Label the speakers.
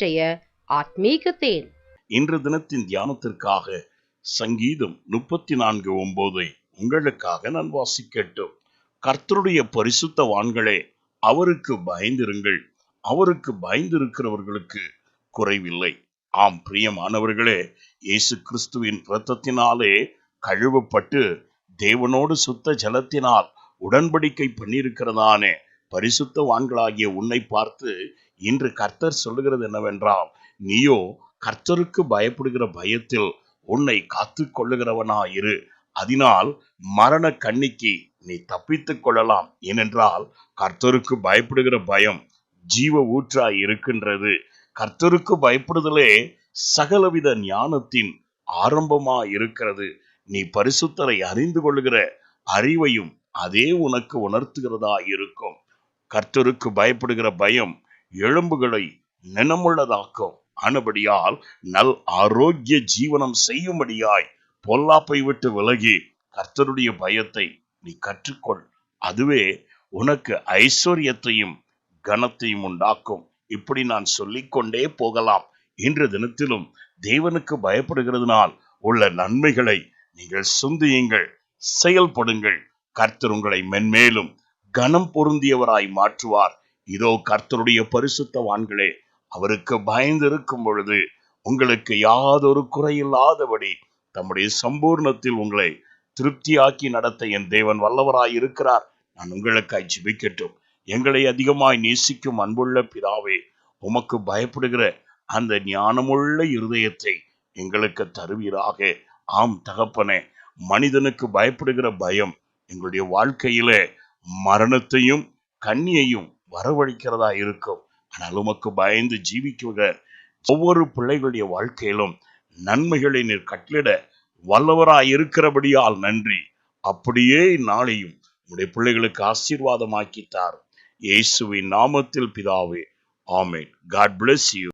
Speaker 1: இன்றைய ஆத்மீக தேன்.
Speaker 2: இன்று தினத்தின் தியானத்திற்காக சங்கீதம் 34:9 உங்களுக்காக நான் வாசிக்கட்டும். கர்த்தருடைய பரிசுத்தவான்களே, அவருக்கு பயந்திருங்கள், அவருக்கு பயந்திருக்கிறவர்களுக்கு குறைவில்லை. ஆம் பிரியமானவர்களே, இயேசு கிறிஸ்துவின் இரத்தத்தினாலே கழுவப்பட்டு தேவனோடு சுத்த ஜலத்தினால் உடன்படிக்கை பண்ணியிருக்கிறதானே பரிசுத்தவான்களாகிய உன்னை பார்த்து இன்று கர்த்தர் சொல்லுகிறது என்னவென்றால், நீயோ கர்த்தருக்கு பயப்படுகிற பயத்தில் உன்னை காத்து கொள்ளுகிறவனாயிரு. அதனால் மரண கண்ணிக்கு நீ தப்பித்துக் கொள்ளலாம். ஏனென்றால் கர்த்தருக்கு பயப்படுகிற பயம் ஜீவ ஊற்றாய் இருக்கின்றது. கர்த்தருக்கு பயப்படுதலே சகலவித ஞானத்தின் ஆரம்பமாய் இருக்கிறது. நீ பரிசுத்தரை அறிந்து கொள்ளுகிற அறிவையும் அதே உனக்கு உணர்த்துகிறதா இருக்கும். கர்த்தருக்கு பயப்படுகிற பயம் எலும்புகளை நினமுள்ளதாக்கும். ஆனபடியால் நல் ஆரோக்கிய ஜீவனம் செய்யும்படியாய் பொல்லாப்பை விட்டு விலகி கர்த்தருடைய பயத்தை நீ கற்றுக்கொள். அதுவே உனக்கு ஐஸ்வர்யத்தையும் கனத்தையும் உண்டாக்கும். இப்படி நான் சொல்லிக்கொண்டே போகலாம். இன்று தினத்திலும் தேவனுக்கு பயப்படுகிறதுனால் உள்ள நன்மைகளை நீங்கள் சிந்தியுங்கள், செயல்படுங்கள். கர்த்தர் உங்களை மென்மேலும் கனம் பொருந்தியவராய் மாற்றுவார். இதோ கர்த்தருடைய பரிசுத்தவான்களே, அவருக்கு பயந்து இருக்கும் பொழுது உங்களுக்கு யாதொரு குறையில்லாதபடி தம்முடைய சம்பூர்ணத்தில் உங்களை திருப்தியாக்கி நடத்த என் தேவன் வல்லவராய் இருக்கிறார். நான் உங்களுக்காய் ஜெபிக்கட்டும். எங்களை அதிகமாய் நேசிக்கும் அன்புள்ள பிதாவே, உமக்கு பயப்படுகிற அந்த ஞானமுள்ள இருதயத்தை எங்களுக்கு தருவீராக. ஆம் தகப்பனே, மனிதனுக்கு பயப்படுகிற பயம் எங்களுடைய வாழ்க்கையிலே மரணத்தையும் கண்ணியையும் வரவழைக்கிறதா இருக்கும். ஆனால் உமக்கு பயந்து ஜீவிக்கிற ஒவ்வொரு பிள்ளைகளுடைய வாழ்க்கையிலும் நன்மைகளை நீர் கட்டளிட வல்லவராய் இருக்கிறபடியால் நன்றி. அப்படியே நாளையும் உடைய பிள்ளைகளுக்கு ஆசீர்வாதமாக்கித்தார். இயேசுவின் நாமத்தில் பிதாவே, ஆமென். God bless you.